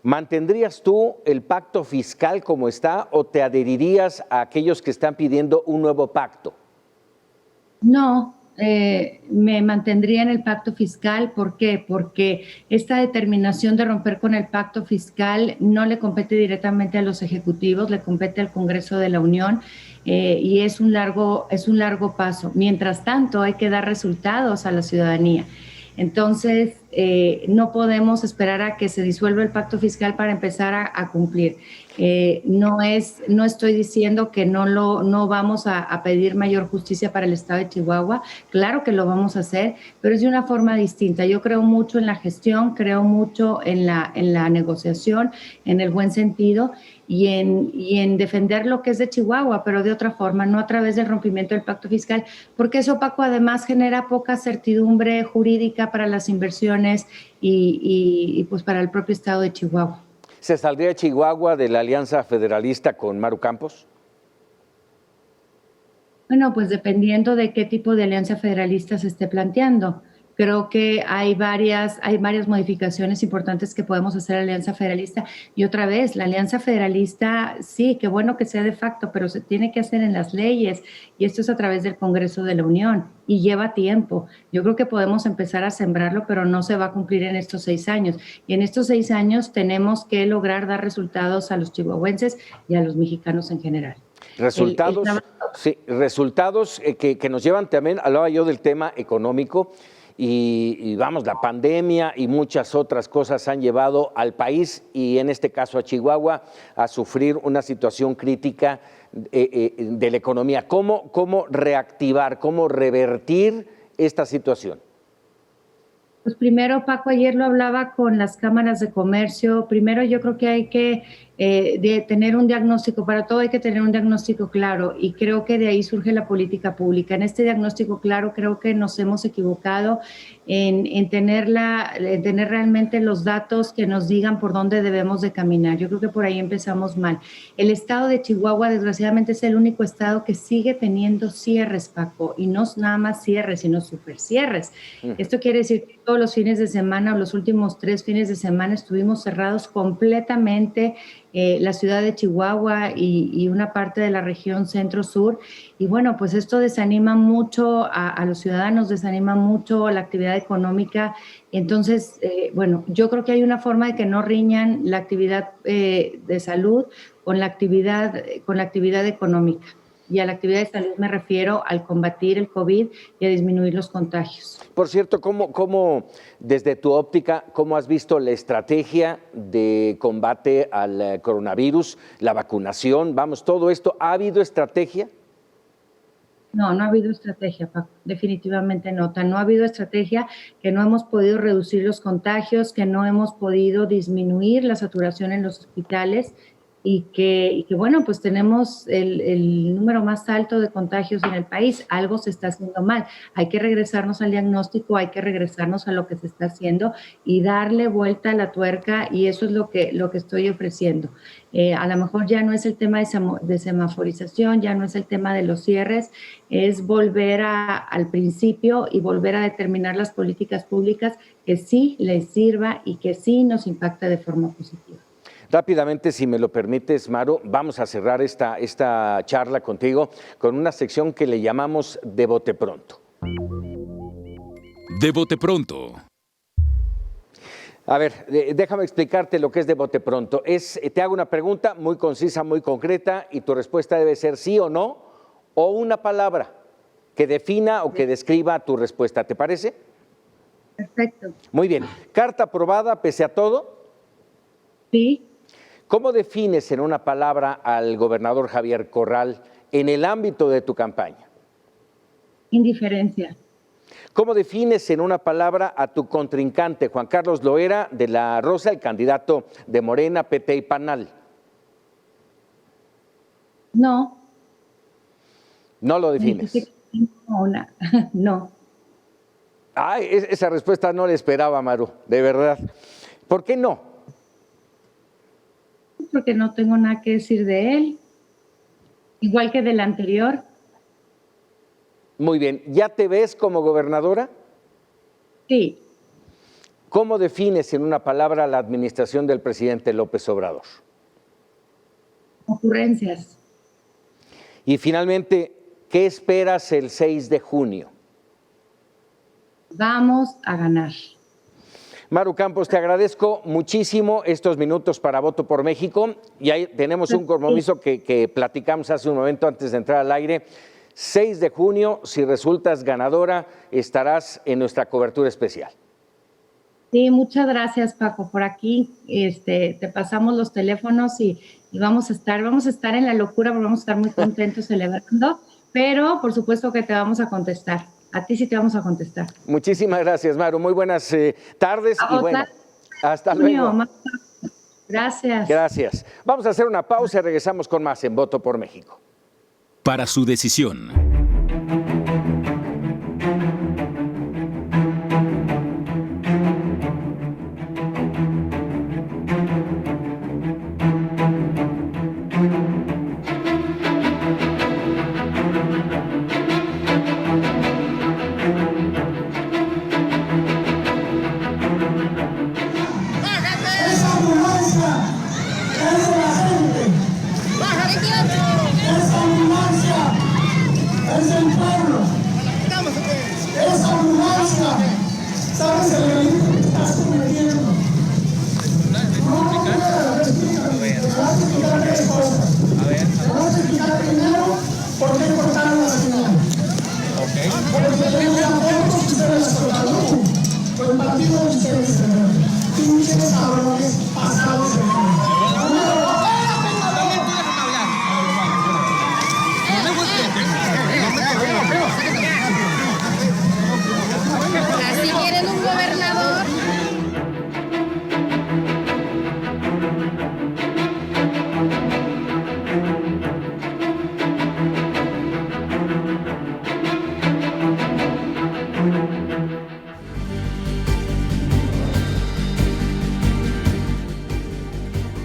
¿mantendrías tú el pacto fiscal como está o te adherirías a aquellos que están pidiendo un nuevo pacto? No, me mantendría en el pacto fiscal. ¿Por qué? Porque esta determinación de romper con el pacto fiscal no le compete directamente a los ejecutivos, le compete al Congreso de la Unión. Y es un largo paso. Mientras tanto, hay que dar resultados a la ciudadanía. Entonces, no podemos esperar a que se disuelva el pacto fiscal para empezar a cumplir. No estoy diciendo que no vamos a pedir mayor justicia para el Estado de Chihuahua. Claro que lo vamos a hacer, pero es de una forma distinta. Yo creo mucho en la gestión, creo mucho en la negociación, en el buen sentido y en defender lo que es de Chihuahua, pero de otra forma, no a través del rompimiento del pacto fiscal, porque eso, Paco, además genera poca certidumbre jurídica para las inversiones y pues para el propio Estado de Chihuahua. ¿Se saldría Chihuahua de la alianza federalista con Maru Campos? Bueno, pues dependiendo de qué tipo de alianza federalista se esté planteando. Creo que hay varias modificaciones importantes que podemos hacer a la Alianza Federalista. Y otra vez, la Alianza Federalista, sí, qué bueno que sea de facto, pero se tiene que hacer en las leyes. Y esto es a través del Congreso de la Unión. Y lleva tiempo. Yo creo que podemos empezar a sembrarlo, pero no se va a cumplir en estos 6 años. Y en estos 6 años tenemos que lograr dar resultados a los chihuahuenses y a los mexicanos en general. Resultados, sí, resultados que nos llevan también, hablaba yo del tema económico, y vamos, la pandemia y muchas otras cosas han llevado al país y en este caso a Chihuahua a sufrir una situación crítica de la economía. ¿Cómo reactivar, cómo revertir esta situación? Pues primero, Paco, ayer lo hablaba con las cámaras de comercio. Primero yo creo que hay que tener un diagnóstico, para todo hay que tener un diagnóstico claro y creo que de ahí surge la política pública. En este diagnóstico claro creo que nos hemos equivocado en tener realmente los datos que nos digan por dónde debemos de caminar. Yo creo que por ahí empezamos mal. El estado de Chihuahua desgraciadamente es el único estado que sigue teniendo cierres, Paco, y no nada más cierres, sino super cierres. Esto quiere decir que todos los fines de semana o los últimos 3 fines de semana estuvimos cerrados completamente la ciudad de Chihuahua y una parte de la región centro-sur. Y bueno, pues esto desanima mucho a los ciudadanos, desanima mucho la actividad económica. Entonces, bueno, yo creo que hay una forma de que no riñan la actividad de salud con la actividad económica. Y a la actividad de salud me refiero al combatir el COVID y a disminuir los contagios. Por cierto, ¿cómo desde tu óptica, cómo has visto la estrategia de combate al coronavirus, la vacunación, vamos, todo esto? ¿Ha habido estrategia? No ha habido estrategia, Paco, definitivamente no. No ha habido estrategia, que no hemos podido reducir los contagios, que no hemos podido disminuir la saturación en los hospitales y que bueno, pues tenemos el número más alto de contagios en el país. Algo se está haciendo mal. Hay que regresarnos al diagnóstico, hay que regresarnos a lo que se está haciendo y darle vuelta a la tuerca, y eso es lo que estoy ofreciendo. A lo mejor ya no es el tema de semaforización, ya no es el tema de los cierres, es volver al principio y volver a determinar las políticas públicas que sí les sirva y que sí nos impacta de forma positiva. Rápidamente, si me lo permites, Maru, vamos a cerrar esta charla contigo con una sección que le llamamos De Bote Pronto. De Bote Pronto. A ver, déjame explicarte lo que es De Bote Pronto. Te hago una pregunta muy concisa, muy concreta, y tu respuesta debe ser sí o no, o una palabra que defina o que describa tu respuesta. ¿Te parece? Perfecto. Muy bien. ¿Carta aprobada pese a todo? Sí. ¿Cómo defines en una palabra al gobernador Javier Corral en el ámbito de tu campaña? Indiferencia. ¿Cómo defines en una palabra a tu contrincante, Juan Carlos Loera de la Rosa, el candidato de Morena, PT y PANAL? No. No lo defines. No. Ay, esa respuesta no la esperaba, Maru, de verdad. ¿Por qué no? Porque no tengo nada que decir de él, igual que del anterior. Muy bien. ¿Ya te ves como gobernadora? Sí. ¿Cómo defines en una palabra la administración del presidente López Obrador? Ocurrencias. Y finalmente, ¿qué esperas el 6 de junio? Vamos a ganar. Maru Campos, te agradezco muchísimo estos minutos para Voto por México y ahí tenemos un compromiso que platicamos hace un momento antes de entrar al aire. 6 de junio, si resultas ganadora, estarás en nuestra cobertura especial. Sí, muchas gracias, Paco. Por aquí te pasamos los teléfonos y vamos a estar en la locura, porque vamos a estar muy contentos celebrando, pero por supuesto que te vamos a contestar. A ti sí te vamos a contestar. Muchísimas gracias, Maru. Muy buenas tardes y bueno, hasta luego. Gracias. Gracias. Vamos a hacer una pausa y regresamos con más en Voto por México. Para su decisión. Así quieren un gobernador.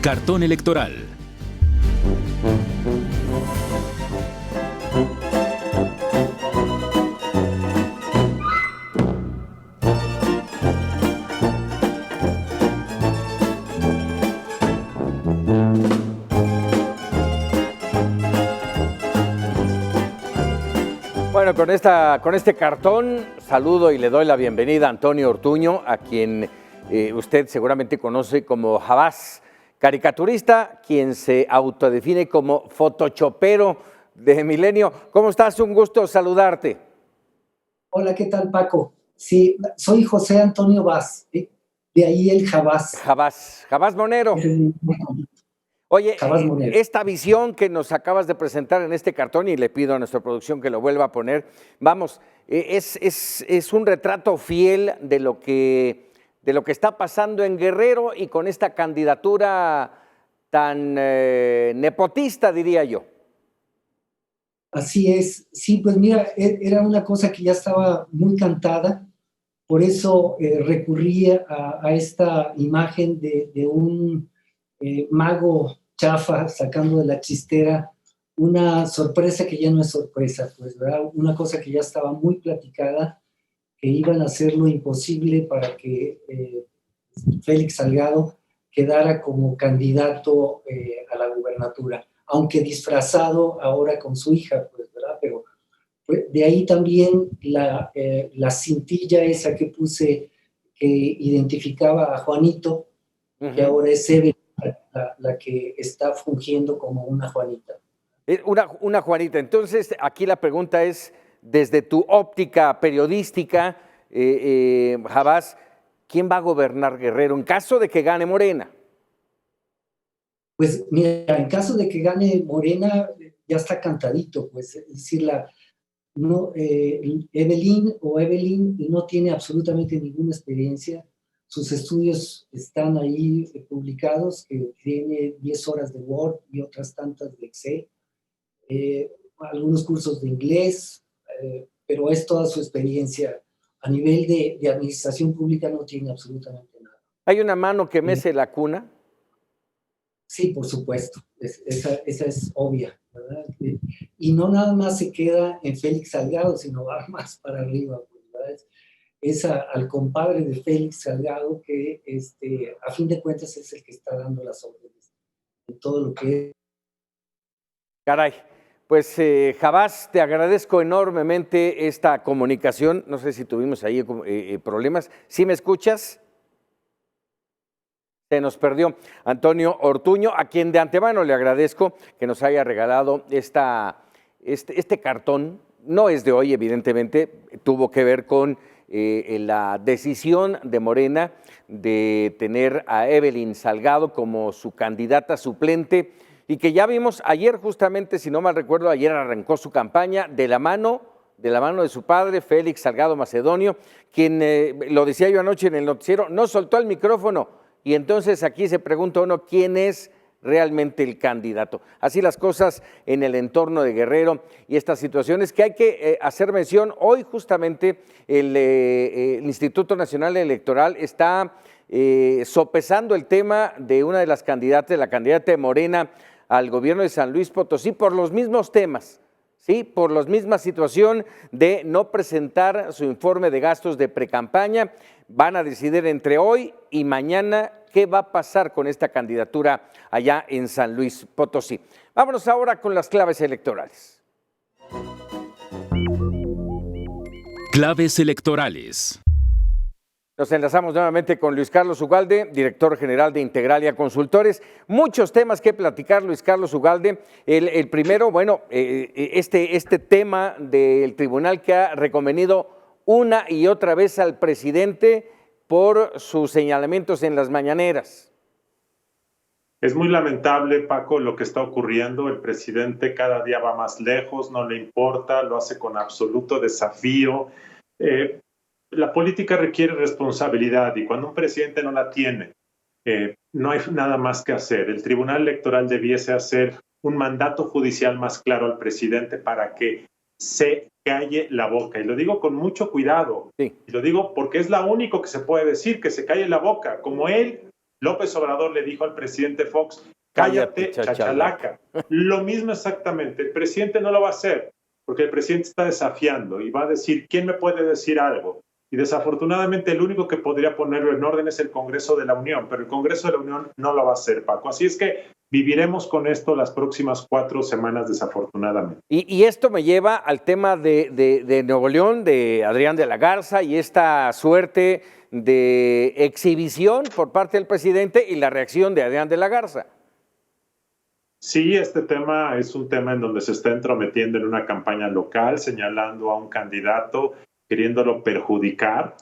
Cartón electoral. Bueno, con este cartón saludo y le doy la bienvenida a Antonio Ortuño, a quien usted seguramente conoce como Jabás, caricaturista, quien se autodefine como photoshopero de Milenio. ¿Cómo estás? Un gusto saludarte. Hola, ¿qué tal, Paco? Sí, soy José Antonio Vaz, de ahí el Jabás. Jabás Monero. Oye, esta visión que nos acabas de presentar en este cartón, y le pido a nuestra producción que lo vuelva a poner, vamos, es un retrato fiel de lo que está pasando en Guerrero y con esta candidatura tan nepotista, diría yo. Así es, sí, pues mira, era una cosa que ya estaba muy cantada, por eso recurrí a esta imagen de un mago chafa sacando de la chistera una sorpresa que ya no es sorpresa, pues, ¿verdad? Una cosa que ya estaba muy platicada, que iban a hacer lo imposible para que Félix Salgado quedara como candidato a la gubernatura, aunque disfrazado ahora con su hija, pues, ¿verdad? Pero pues, de ahí también la cintilla esa que puse que identificaba a Juanito, que ahora es Evelyn, la que está fungiendo como una Juanita. Una Juanita. Entonces, aquí la pregunta es, desde tu óptica periodística, Jabás, ¿quién va a gobernar Guerrero en caso de que gane Morena? Pues mira, en caso de que gane Morena, ya está cantadito, pues, es decir, No, Evelyn no tiene absolutamente ninguna experiencia. Sus estudios están ahí publicados, que tiene 10 horas de Word y otras tantas de Excel, algunos cursos de inglés, pero es toda su experiencia. A nivel de administración pública no tiene absolutamente nada. ¿Hay una mano que mece la cuna? Sí, por supuesto, esa es obvia, ¿verdad? Y no nada más se queda en Félix Salgado, sino va más para arriba, ¿verdad? Es al compadre de Félix Salgado que, a fin de cuentas, es el que está dando las órdenes de todo lo que es. Caray, pues Jabás, te agradezco enormemente esta comunicación. No sé si tuvimos ahí problemas. ¿Sí me escuchas? Se nos perdió Antonio Ortuño, a quien de antemano le agradezco que nos haya regalado este cartón. No es de hoy, evidentemente, tuvo que ver con la decisión de Morena de tener a Evelyn Salgado como su candidata suplente y que ya vimos ayer justamente, si no mal recuerdo, ayer arrancó su campaña de la mano de su padre, Félix Salgado Macedonio, quien, lo decía yo anoche en el noticiero, no soltó el micrófono. Y entonces aquí se pregunta uno quién es realmente el candidato. Así las cosas en el entorno de Guerrero y estas situaciones que hay que hacer mención. Hoy justamente el Instituto Nacional Electoral está sopesando el tema de una de las candidatas, la candidata de Morena al gobierno de San Luis Potosí por los mismos temas. Sí, por la misma situación de no presentar su informe de gastos de precampaña. Van a decidir entre hoy y mañana qué va a pasar con esta candidatura allá en San Luis Potosí. Vámonos ahora con las claves electorales. Claves electorales. Nos enlazamos nuevamente con Luis Carlos Ugalde, director general de Integralia Consultores. Muchos temas que platicar, Luis Carlos Ugalde. El primero, bueno, este tema del tribunal que ha reconvenido una y otra vez al presidente por sus señalamientos en las mañaneras. Es muy lamentable, Paco, lo que está ocurriendo. El presidente cada día va más lejos, no le importa, lo hace con absoluto desafío. La política requiere responsabilidad y cuando un presidente no la tiene, no hay nada más que hacer. El Tribunal Electoral debiese hacer un mandato judicial más claro al presidente para que se calle la boca. Y lo digo con mucho cuidado. Sí. Y lo digo porque es lo único que se puede decir, que se calle la boca. Como López Obrador le dijo al presidente Fox, cállate, chachalaca. Lo mismo exactamente. El presidente no lo va a hacer porque el presidente está desafiando y va a decir, ¿quién me puede decir algo? Y desafortunadamente el único que podría ponerlo en orden es el Congreso de la Unión, pero el Congreso de la Unión no lo va a hacer, Paco. Así es que viviremos con esto las próximas 4 semanas, desafortunadamente. Y esto me lleva al tema de Nuevo León, de Adrián de la Garza, y esta suerte de exhibición por parte del presidente y la reacción de Adrián de la Garza. Sí, este tema es un tema en donde se está entrometiendo en una campaña local, señalando a un candidato, queriéndolo perjudicar.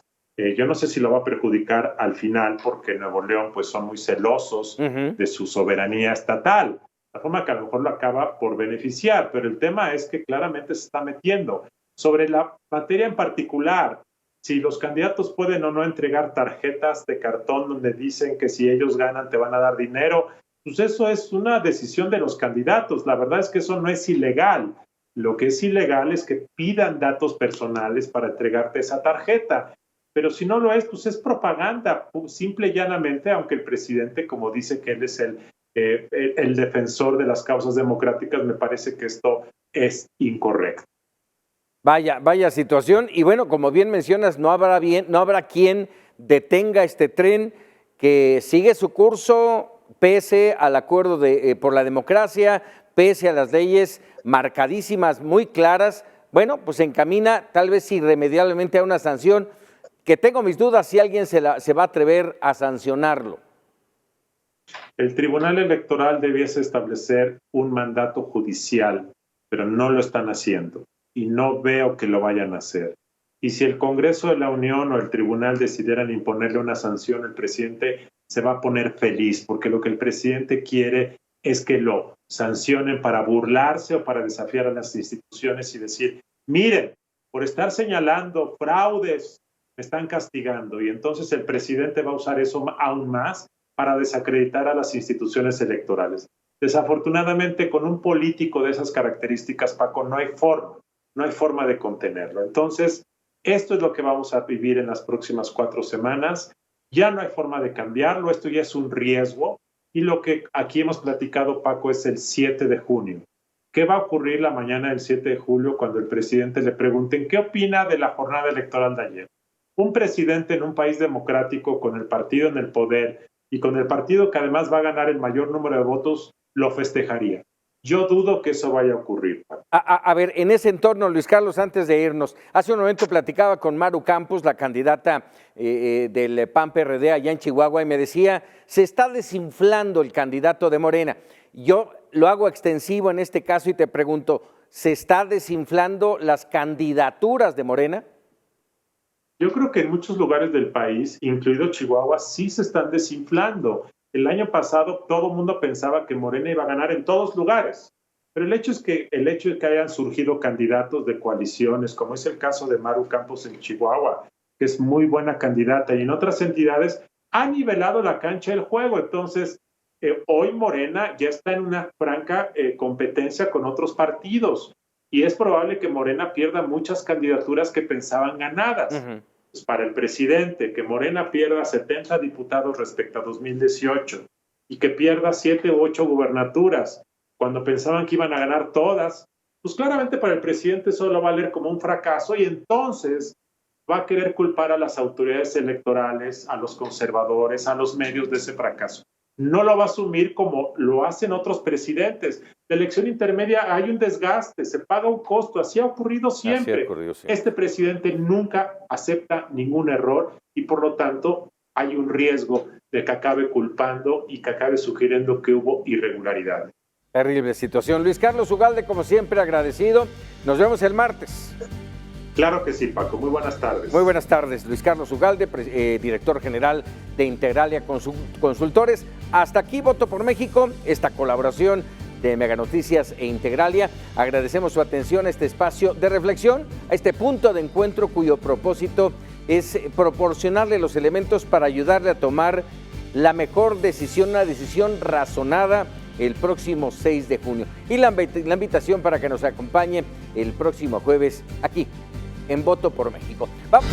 Yo no sé si lo va a perjudicar al final porque Nuevo León pues son muy celosos de su soberanía estatal. La forma que a lo mejor lo acaba por beneficiar, pero el tema es que claramente se está metiendo. Sobre la materia en particular, si los candidatos pueden o no entregar tarjetas de cartón donde dicen que si ellos ganan te van a dar dinero, pues eso es una decisión de los candidatos. La verdad es que eso no es ilegal. Lo que es ilegal es que pidan datos personales para entregarte esa tarjeta. Pero si no lo es, pues es propaganda, simple y llanamente, aunque el presidente, como dice que él es el defensor de las causas democráticas, me parece que esto es incorrecto. Vaya situación. Y bueno, como bien mencionas, no habrá quien detenga este tren que sigue su curso pese al acuerdo por la democracia, pese a las leyes marcadísimas, muy claras. Bueno, pues se encamina tal vez irremediablemente a una sanción que tengo mis dudas si alguien se va a atrever a sancionarlo. El Tribunal Electoral debiese establecer un mandato judicial, pero no lo están haciendo y no veo que lo vayan a hacer. Y si el Congreso de la Unión o el Tribunal decidieran imponerle una sanción, el presidente se va a poner feliz, porque lo que el presidente quiere es que lo sancionen para burlarse o para desafiar a las instituciones y decir, miren, por estar señalando fraudes, me están castigando. Y entonces el presidente va a usar eso aún más para desacreditar a las instituciones electorales. Desafortunadamente, con un político de esas características, Paco, no hay forma de contenerlo. Entonces, esto es lo que vamos a vivir en las próximas 4 semanas. Ya no hay forma de cambiarlo, esto ya es un riesgo. Y lo que aquí hemos platicado, Paco, es el 7 de junio. ¿Qué va a ocurrir la mañana del 7 de julio cuando el presidente le pregunten qué opina de la jornada electoral de ayer? Un presidente en un país democrático con el partido en el poder y con el partido que además va a ganar el mayor número de votos, lo festejaría. Yo dudo que eso vaya a ocurrir. A ver, en ese entorno, Luis Carlos, antes de irnos, hace un momento platicaba con Maru Campos, la candidata del PAN-PRD allá en Chihuahua, y me decía, se está desinflando el candidato de Morena. Yo lo hago extensivo en este caso y te pregunto, ¿se está desinflando las candidaturas de Morena? Yo creo que en muchos lugares del país, incluido Chihuahua, sí se están desinflando. El año pasado todo el mundo pensaba que Morena iba a ganar en todos lugares, pero el hecho de que hayan surgido candidatos de coaliciones, como es el caso de Maru Campos en Chihuahua, que es muy buena candidata, y en otras entidades, ha nivelado la cancha del juego. Entonces, hoy Morena ya está en una franca competencia con otros partidos, y es probable que Morena pierda muchas candidaturas que pensaban ganadas. Pues para el presidente, que Morena pierda 70 diputados respecto a 2018 y que pierda 7 u 8 gubernaturas cuando pensaban que iban a ganar todas, pues claramente para el presidente eso lo va a leer como un fracaso y entonces va a querer culpar a las autoridades electorales, a los conservadores, a los medios de ese fracaso. No lo va a asumir como lo hacen otros presidentes. La elección intermedia hay un desgaste, se paga un costo, así ha ocurrido siempre. Este presidente nunca acepta ningún error y por lo tanto hay un riesgo de que acabe culpando y que acabe sugiriendo que hubo irregularidades. Terrible situación. Luis Carlos Ugalde, como siempre, agradecido. Nos vemos el martes. Claro que sí, Paco. Muy buenas tardes. Muy buenas tardes. Luis Carlos Ugalde, director general de Integralia Consultores. Hasta aquí, Voto por México, esta colaboración de Mega Noticias e Integralia. Agradecemos su atención a este espacio de reflexión, a este punto de encuentro cuyo propósito es proporcionarle los elementos para ayudarle a tomar la mejor decisión, una decisión razonada el próximo 6 de junio. Y la invitación para que nos acompañe el próximo jueves aquí en Voto por México. Vamos.